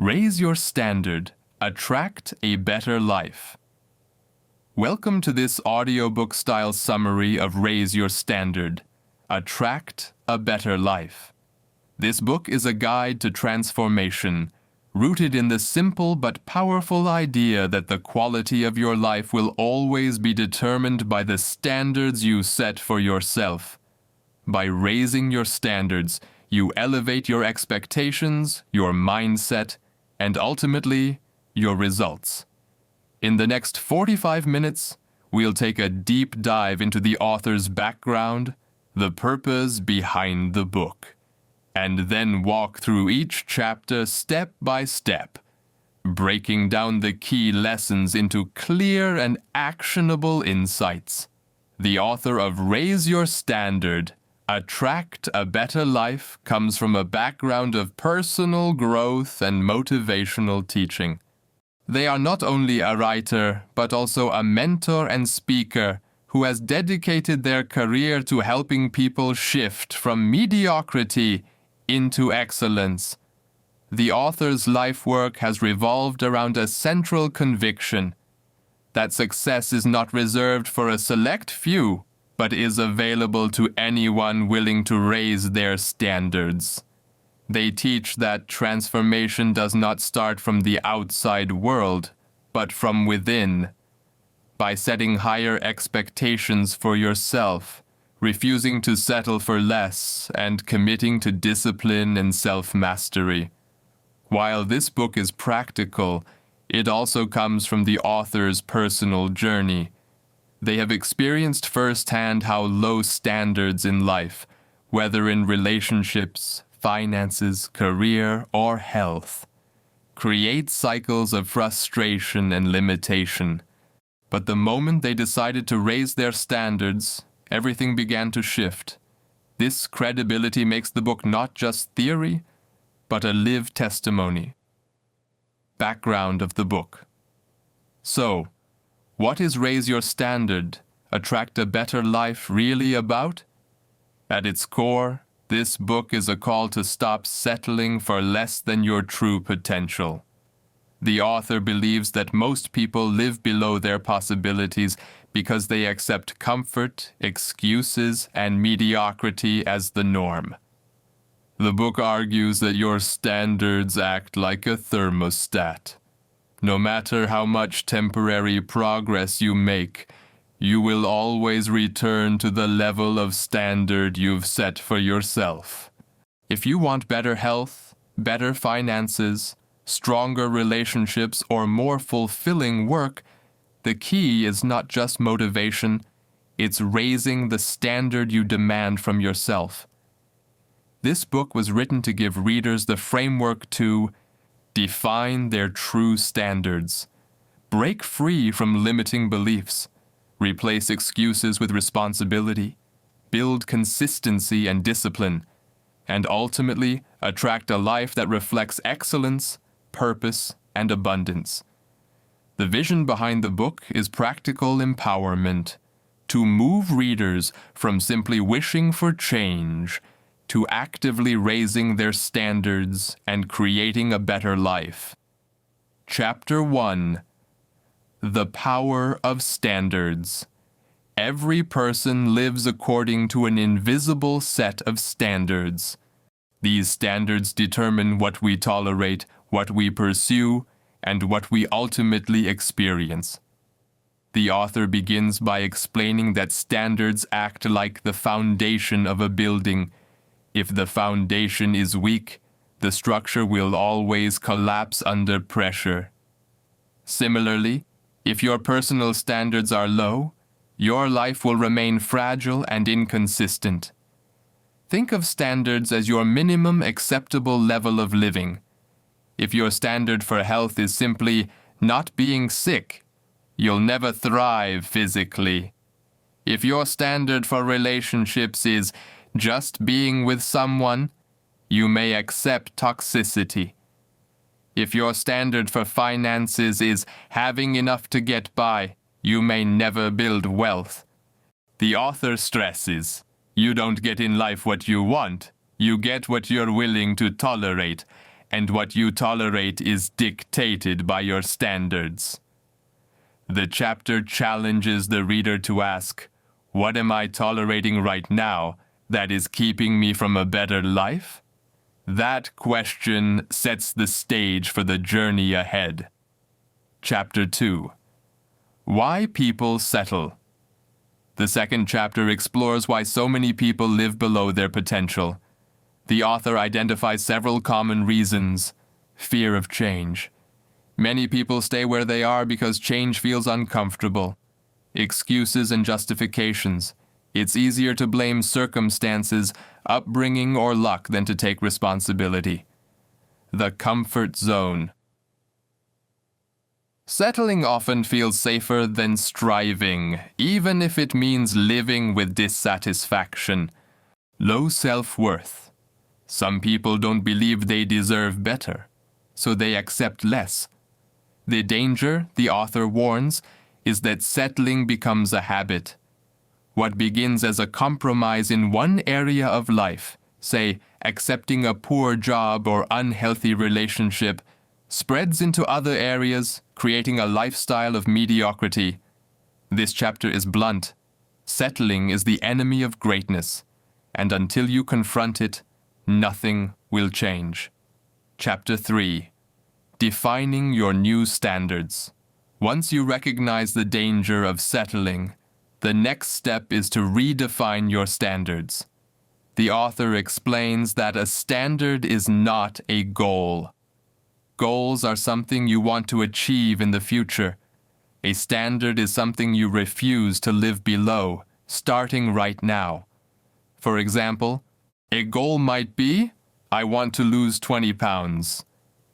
Raise your standard. Attract a better life. Welcome to this audiobook-style summary of Raise Your Standard. Attract a better life. This book is a guide to transformation, rooted in the simple but powerful idea that the quality of your life will always be determined by the standards you set for yourself. By raising your standards, you elevate your expectations, your mindset, and ultimately, your results. In the next 45 minutes, we'll take a deep dive into the author's background, the purpose behind the book, and then walk through each chapter step by step, breaking down the key lessons into clear and actionable insights. The author of Raise Your Standard, Attract a Better Life comes from a background of personal growth and motivational teaching. They are not only a writer, but also a mentor and speaker who has dedicated their career to helping people shift from mediocrity into excellence. The author's life work has revolved around a central conviction that success is not reserved for a select few, but is available to anyone willing to raise their standards. They teach that transformation does not start from the outside world, but from within. By setting higher expectations for yourself, refusing to settle for less, and committing to discipline and self-mastery. While this book is practical, it also comes from the author's personal journey. They have experienced firsthand how low standards in life, whether in relationships, finances, career, or health, create cycles of frustration and limitation. But the moment they decided to raise their standards, everything began to shift. This credibility makes the book not just theory, but a lived testimony. Background of the book. So, what is Raise Your Standard, Attract a Better Life really about? At its core, this book is a call to stop settling for less than your true potential. The author believes that most people live below their possibilities because they accept comfort, excuses, and mediocrity as the norm. The book argues that your standards act like a thermostat. No matter how much temporary progress you make, you will always return to the level of standard you've set for yourself. If you want better health, better finances, stronger relationships, or more fulfilling work, the key is not just motivation, it's raising the standard you demand from yourself. This book was written to give readers the framework to define their true standards, break free from limiting beliefs, replace excuses with responsibility, build consistency and discipline, and ultimately attract a life that reflects excellence, purpose, and abundance. The vision behind the book is practical empowerment, to move readers from simply wishing for change to actively raising their standards and creating a better life. Chapter 1. The Power of Standards. Every person lives according to an invisible set of standards. These standards determine what we tolerate, what we pursue, and what we ultimately experience. The author begins by explaining that standards act like the foundation of a building. If the foundation is weak, the structure will always collapse under pressure. Similarly, if your personal standards are low, your life will remain fragile and inconsistent. Think of standards as your minimum acceptable level of living. If your standard for health is simply not being sick, you'll never thrive physically. If your standard for relationships is just being with someone, you may accept toxicity. If your standard for finances is having enough to get by, you may never build wealth. The author stresses, you don't get in life what you want, you get what you're willing to tolerate, and what you tolerate is dictated by your standards. The chapter challenges the reader to ask, what am I tolerating right now that is keeping me from a better life? That question sets the stage for the journey ahead. Chapter 2. Why people settle. The second chapter explores why so many people live below their potential. The author identifies several common reasons. Fear of change. Many people stay where they are because change feels uncomfortable. Excuses and justifications. It's easier to blame circumstances, upbringing, or luck than to take responsibility. The comfort zone. Settling often feels safer than striving, even if it means living with dissatisfaction. Low self-worth. Some people don't believe they deserve better, so they accept less. The danger, the author warns, is that settling becomes a habit. What begins as a compromise in one area of life, say accepting a poor job or unhealthy relationship, spreads into other areas, creating a lifestyle of mediocrity. This chapter is blunt. Settling is the enemy of greatness, and until you confront it, nothing will change. Chapter 3. Defining your new standards. Once you recognize the danger of settling, the next step is to redefine your standards. The author explains that a standard is not a goal. Goals are something you want to achieve in the future. A standard is something you refuse to live below, starting right now. For example, a goal might be, I want to lose 20 pounds.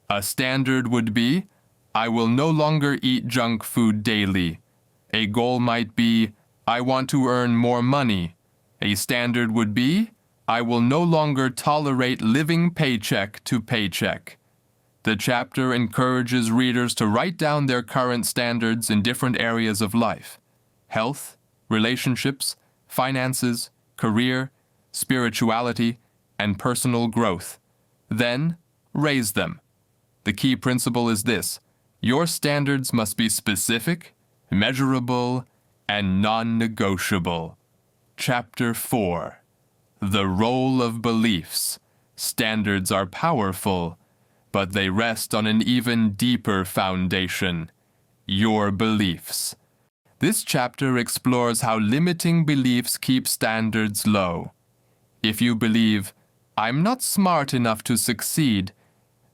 A standard would be, I will no longer eat junk food daily. A goal might be, I want to earn more money. A standard would be, I will no longer tolerate living paycheck to paycheck. The chapter encourages readers to write down their current standards in different areas of life: health, relationships, finances, career, spirituality, and personal growth. Then, raise them. The key principle is this: your standards must be specific, measurable, and non-negotiable. Chapter 4. The role of beliefs. Standards are powerful, but they rest on an even deeper foundation: your beliefs. This chapter explores how limiting beliefs keep standards low. If you believe, I'm not smart enough to succeed,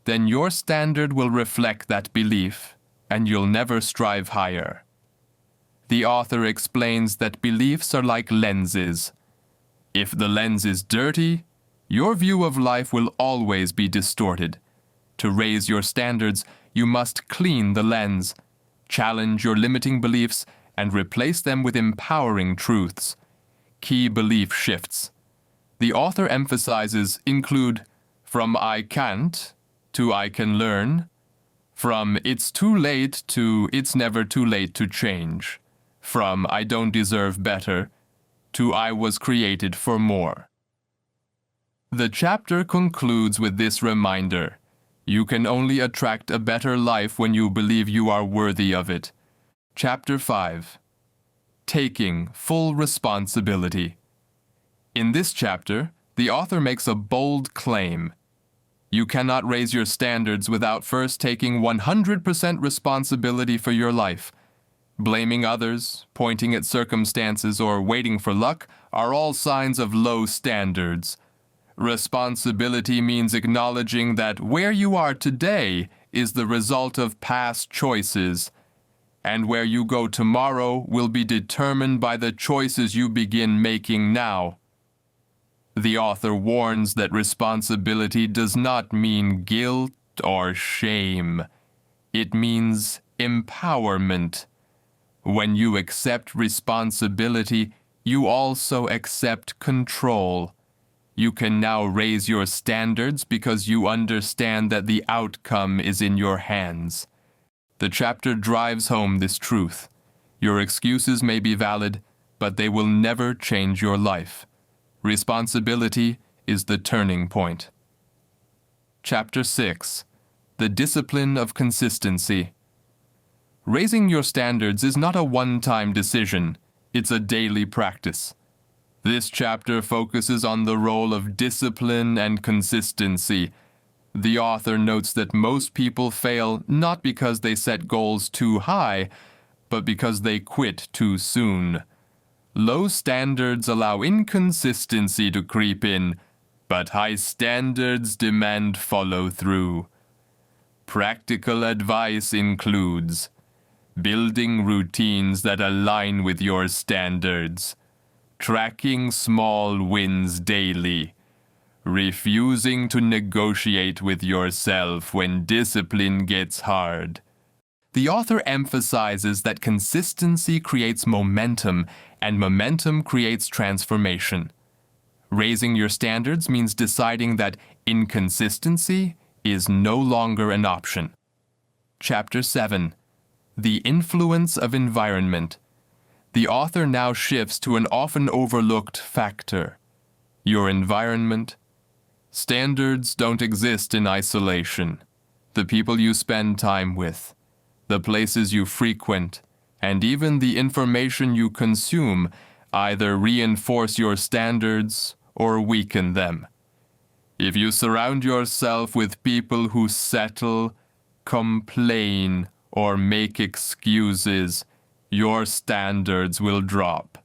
then your standard will reflect that belief, and you'll never strive higher. The author explains that beliefs are like lenses. If the lens is dirty, your view of life will always be distorted. To raise your standards, you must clean the lens, challenge your limiting beliefs, and replace them with empowering truths. Key belief shifts. The author emphasizes include from I can't to I can learn, from it's too late to it's never too late to change, from I don't deserve better to I was created for more. The chapter concludes with this reminder: you can only attract a better life when you believe you are worthy of it. Chapter 5. Taking full responsibility. In this chapter, the author makes a bold claim. You cannot raise your standards without first taking 100% responsibility for your life. Blaming others, pointing at circumstances, or waiting for luck are all signs of low standards. Responsibility means acknowledging that where you are today is the result of past choices, and where you go tomorrow will be determined by the choices you begin making now. The author warns that responsibility does not mean guilt or shame. It means empowerment. When you accept responsibility, you also accept control. You can now raise your standards because you understand that the outcome is in your hands. The chapter drives home this truth. Your excuses may be valid, but they will never change your life. Responsibility is the turning point. Chapter 6. The Discipline of Consistency. Raising your standards is not a one-time decision. It's a daily practice. This chapter focuses on the role of discipline and consistency. The author notes that most people fail not because they set goals too high, but because they quit too soon. Low standards allow inconsistency to creep in, but high standards demand follow-through. Practical advice includes building routines that align with your standards, tracking small wins daily, refusing to negotiate with yourself when discipline gets hard. The author emphasizes that consistency creates momentum, and momentum creates transformation. Raising your standards means deciding that inconsistency is no longer an option. Chapter 7. The Influence of Environment. The author now shifts to an often overlooked factor: your environment. Standards don't exist in isolation. The people you spend time with, the places you frequent, and even the information you consume either reinforce your standards or weaken them. If you surround yourself with people who settle, complain, or make excuses, your standards will drop.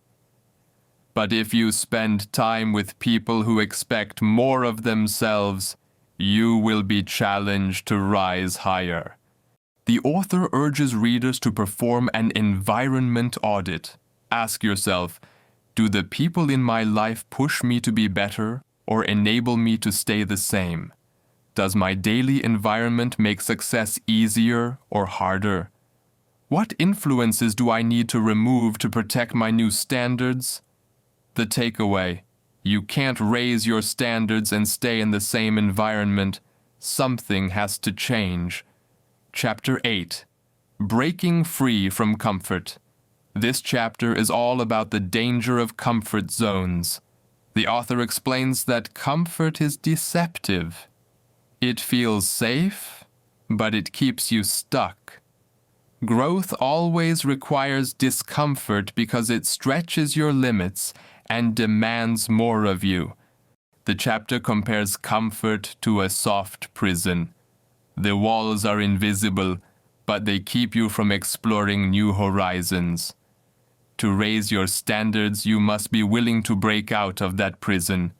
But if you spend time with people who expect more of themselves, you will be challenged to rise higher. The author urges readers to perform an environment audit. Ask yourself, do the people in my life push me to be better or enable me to stay the same? Does my daily environment make success easier or harder? What influences do I need to remove to protect my new standards? The takeaway: you can't raise your standards and stay in the same environment. Something has to change. Chapter 8. Breaking Free from Comfort. This chapter is all about the danger of comfort zones. The author explains that comfort is deceptive. It feels safe, but it keeps you stuck. Growth always requires discomfort because it stretches your limits and demands more of you. The chapter compares comfort to a soft prison. The walls are invisible, but they keep you from exploring new horizons. To raise your standards, you must be willing to break out of that prison.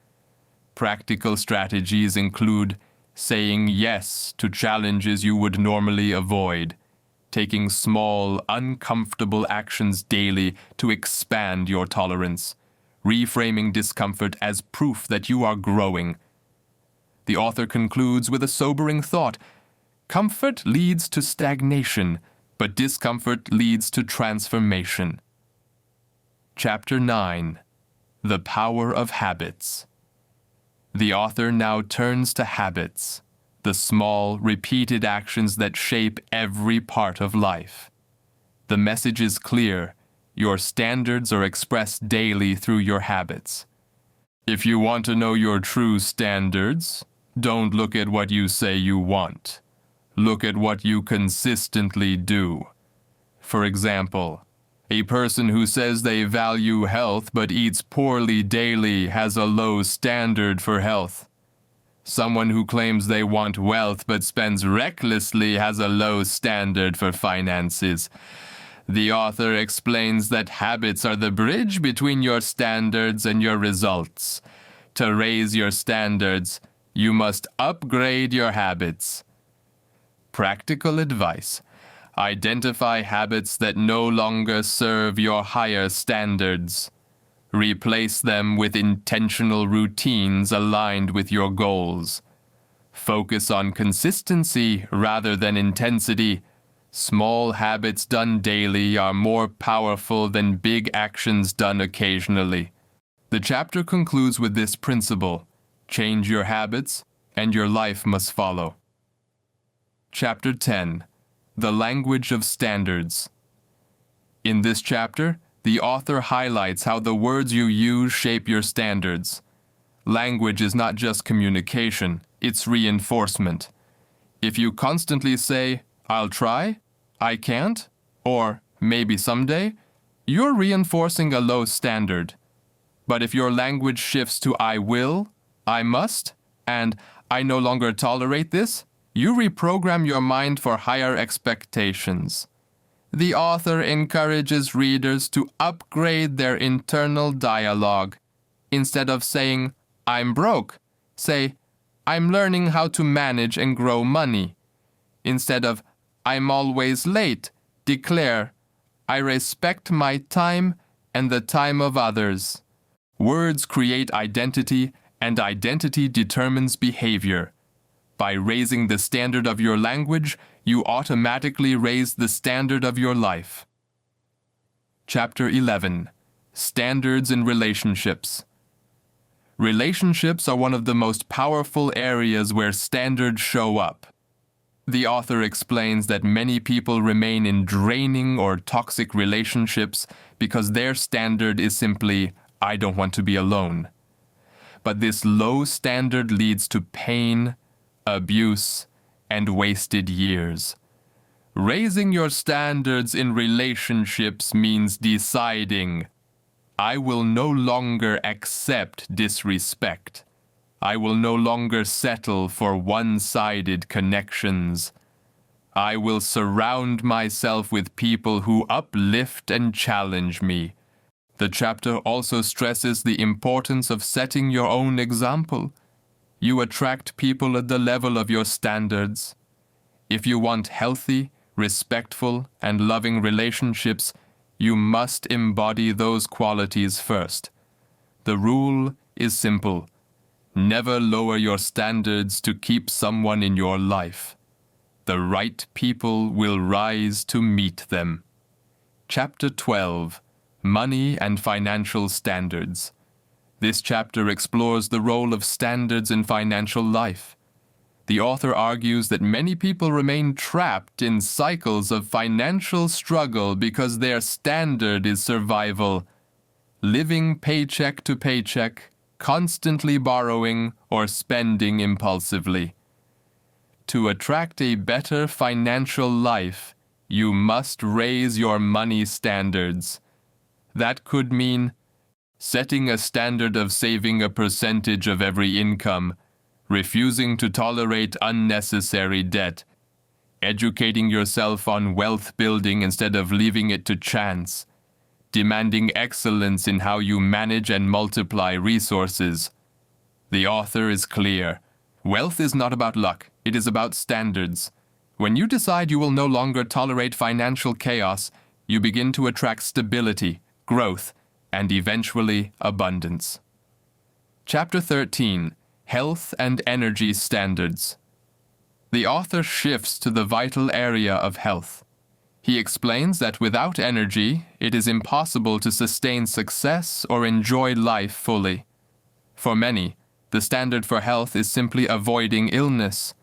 Practical strategies include saying yes to challenges you would normally avoid, taking small, uncomfortable actions daily to expand your tolerance, reframing discomfort as proof that you are growing. The author concludes with a sobering thought: comfort leads to stagnation, but discomfort leads to transformation. Chapter 9. The Power of Habits. The author now turns to habits, the small, repeated actions that shape every part of life. The message is clear: your standards are expressed daily through your habits. If you want to know your true standards, don't look at what you say you want. Look at what you consistently do. For example, a person who says they value health but eats poorly daily has a low standard for health. Someone who claims they want wealth but spends recklessly has a low standard for finances. The author explains that habits are the bridge between your standards and your results. To raise your standards, you must upgrade your habits. Practical advice: identify habits that no longer serve your higher standards. Replace them with intentional routines aligned with your goals. Focus on consistency rather than intensity. Small habits done daily are more powerful than big actions done occasionally. The chapter concludes with this principle: change your habits, and your life must follow. Chapter 10. The Language of Standards. In this chapter, the author highlights how the words you use shape your standards. Language is not just communication, it's reinforcement. If you constantly say, "I'll try," "I can't," or "maybe someday," you're reinforcing a low standard. But if your language shifts to "I will," "I must," and "I no longer tolerate this," you reprogram your mind for higher expectations. The author encourages readers to upgrade their internal dialogue. Instead of saying, "I'm broke," say, "I'm learning how to manage and grow money." Instead of, "I'm always late," declare, "I respect my time and the time of others." Words create identity, and identity determines behavior. By raising the standard of your language, you automatically raise the standard of your life. Chapter 11. Standards in Relationships. Relationships are one of the most powerful areas where standards show up. The author explains that many people remain in draining or toxic relationships because their standard is simply, "I don't want to be alone." But this low standard leads to pain, abuse, and wasted years. Raising your standards in relationships means deciding, "I will no longer accept disrespect. I will no longer settle for one-sided connections. I will surround myself with people who uplift and challenge me." The chapter also stresses the importance of setting your own example. You attract people at the level of your standards. If you want healthy, respectful, and loving relationships, you must embody those qualities first. The rule is simple. Never lower your standards to keep someone in your life. The right people will rise to meet them. Chapter 12. Money and Financial Standards. This chapter explores the role of standards in financial life. The author argues that many people remain trapped in cycles of financial struggle because their standard is survival, living paycheck to paycheck, constantly borrowing or spending impulsively. To attract a better financial life, you must raise your money standards. That could mean setting a standard of saving a percentage of every income, refusing to tolerate unnecessary debt, educating yourself on wealth building instead of leaving it to chance, demanding excellence in how you manage and multiply resources. The author is clear. Wealth is not about luck, it is about standards. When you decide you will no longer tolerate financial chaos, you begin to attract stability, growth, and eventually abundance. Chapter 13. Health and Energy Standards. The author shifts to the vital area of health. He explains that without energy, it is impossible to sustain success or enjoy life fully. For many, the standard for health is simply avoiding illness.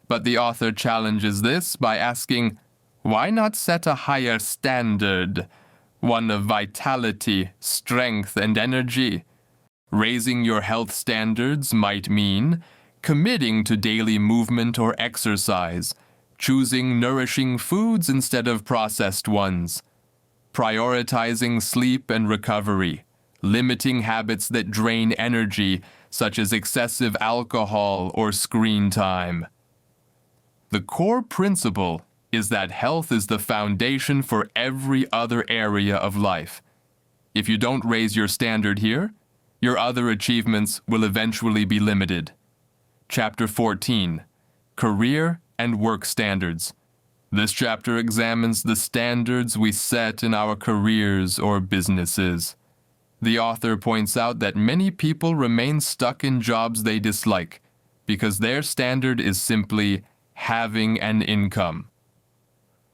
But the author challenges this by asking, why not set a higher standard? One of vitality, strength, and energy. Raising your health standards might mean committing to daily movement or exercise, choosing nourishing foods instead of processed ones, prioritizing sleep and recovery, limiting habits that drain energy, such as excessive alcohol or screen time. The core principle is that health is the foundation for every other area of life. If you don't raise your standard here, your other achievements will eventually be limited. Chapter 14. Career and Work Standards. This chapter examines the standards we set in our careers or businesses. The author points out that many people remain stuck in jobs they dislike because their standard is simply having an income.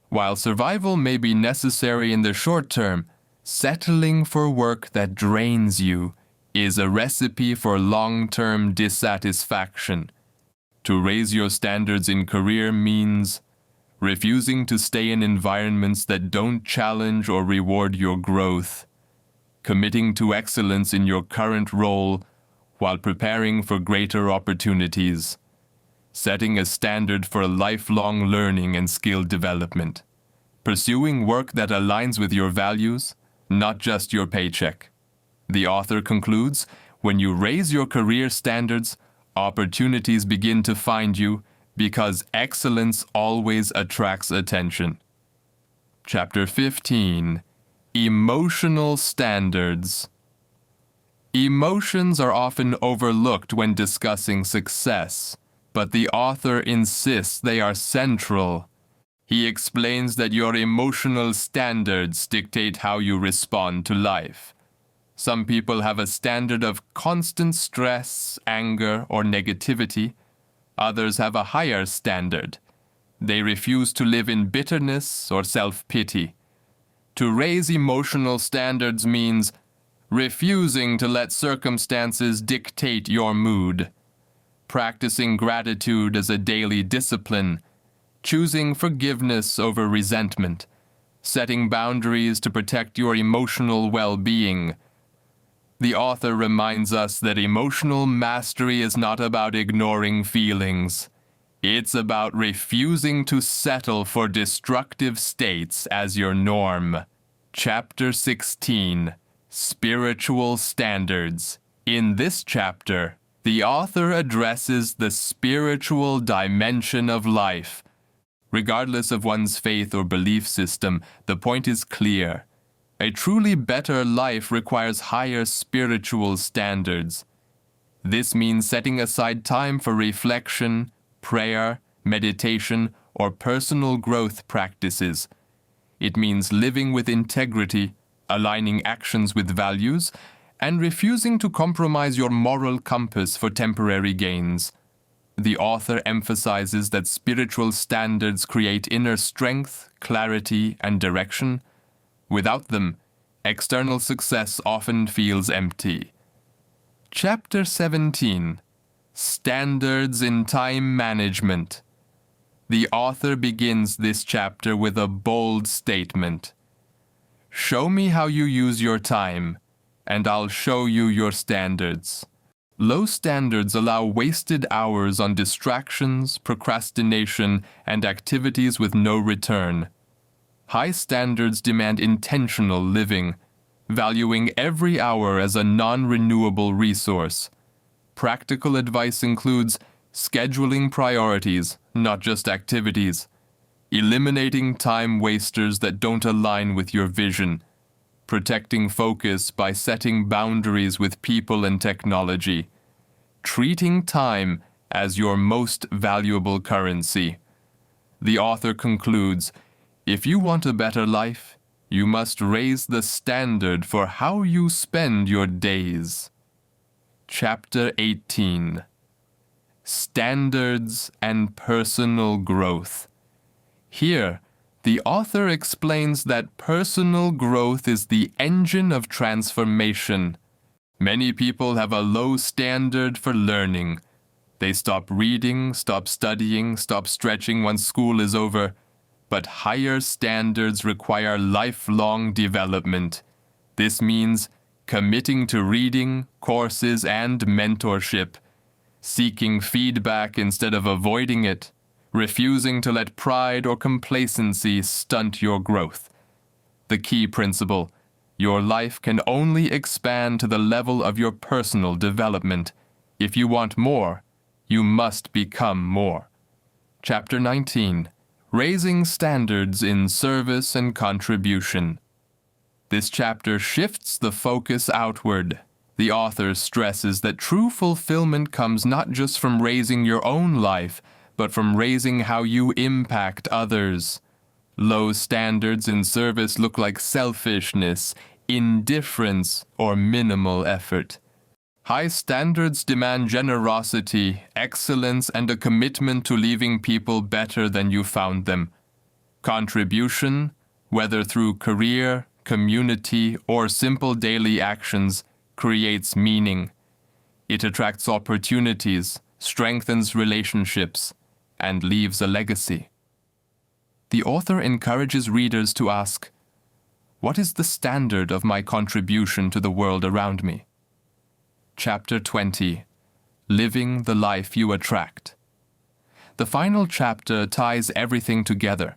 While survival may be necessary in the short term, settling for work that drains you is a recipe for long-term dissatisfaction. To raise your standards in career means refusing to stay in environments that don't challenge or reward your growth, committing to excellence in your current role while preparing for greater opportunities, setting a standard for lifelong learning and skill development, pursuing work that aligns with your values, not just your paycheck. The author concludes, when you raise your career standards, opportunities begin to find you because excellence always attracts attention. Chapter 15. Emotional Standards. Emotions are often overlooked when discussing success, but the author insists they are central. He explains that your emotional standards dictate how you respond to life. Some people have a standard of constant stress, anger, or negativity. Others have a higher standard. They refuse to live in bitterness or self-pity. To raise emotional standards means refusing to let circumstances dictate your mood, practicing gratitude as a daily discipline, choosing forgiveness over resentment, setting boundaries to protect your emotional well-being. The author reminds us that emotional mastery is not about ignoring feelings. It's about refusing to settle for destructive states as your norm. Chapter 16. Spiritual Standards. In this chapter, the author addresses the spiritual dimension of life. Regardless of one's faith or belief system, the point is clear. A truly better life requires higher spiritual standards. This means setting aside time for reflection, prayer, meditation, or personal growth practices. It means living with integrity, aligning actions with values, and refusing to compromise your moral compass for temporary gains. The author emphasizes that spiritual standards create inner strength, clarity, and direction. Without them, external success often feels empty. Chapter 17. Standards in Time Management. The author begins this chapter with a bold statement. Show me how you use your time, and I'll show you your standards. Low standards allow wasted hours on distractions, procrastination, and activities with no return. High standards demand intentional living, valuing every hour as a non-renewable resource. Practical advice includes scheduling priorities, not just activities, eliminating time wasters that don't align with your vision, protecting focus by setting boundaries with people and technology, treating time as your most valuable currency. The author concludes, if you want a better life, you must raise the standard for how you spend your days. Chapter 18. Standards and Personal Growth. Here, the author explains that personal growth is the engine of transformation. Many people have a low standard for learning. They stop reading, stop studying, stop stretching once school is over. But higher standards require lifelong development. This means committing to reading, courses, and mentorship, seeking feedback instead of avoiding it, refusing to let pride or complacency stunt your growth. The key principle: your life can only expand to the level of your personal development. If you want more, you must become more. Chapter 19. Raising Standards in Service and Contribution. This chapter shifts the focus outward. The author stresses that true fulfillment comes not just from raising your own life, but from raising how you impact others. Low standards in service look like selfishness, indifference, or minimal effort. High standards demand generosity, excellence, and a commitment to leaving people better than you found them. Contribution, whether through career, community, or simple daily actions, creates meaning. It attracts opportunities, strengthens relationships, and leaves a legacy. The author encourages readers to ask, what is the standard of my contribution to the world around me? Chapter 20. Living the Life You Attract. the final chapter ties everything together.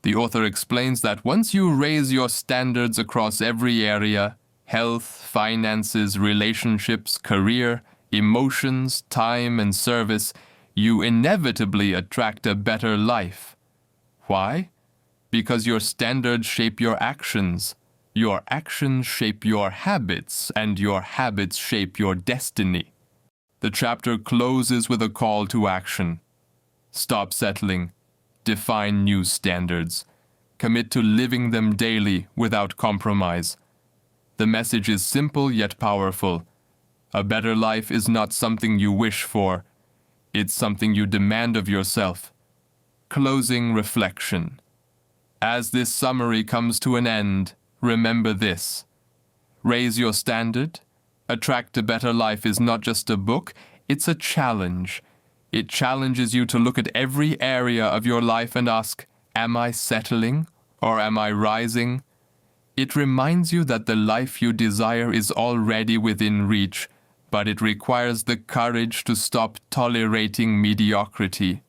The author explains that once you raise your standards across every area, health, finances, relationships, career, emotions, time, and service, you inevitably attract a better life. Why? Because your standards shape your actions shape your habits, and your habits shape your destiny. The chapter closes with a call to action. Stop settling. Define new standards. Commit to living them daily without compromise. The message is simple yet powerful. A better life is not something you wish for. It's something you demand of yourself. Closing reflection. As this summary comes to an end, remember this. Raise your standard. Attract a Better Life is not just a book, it's a challenge. It challenges you to look at every area of your life and ask, am I settling or am I rising? It reminds you that the life you desire is already within reach, but it requires the courage to stop tolerating mediocrity.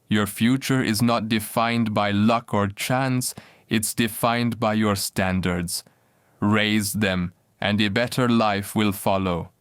Your future is not defined by luck or chance, it's defined by your standards. Raise them, and a better life will follow.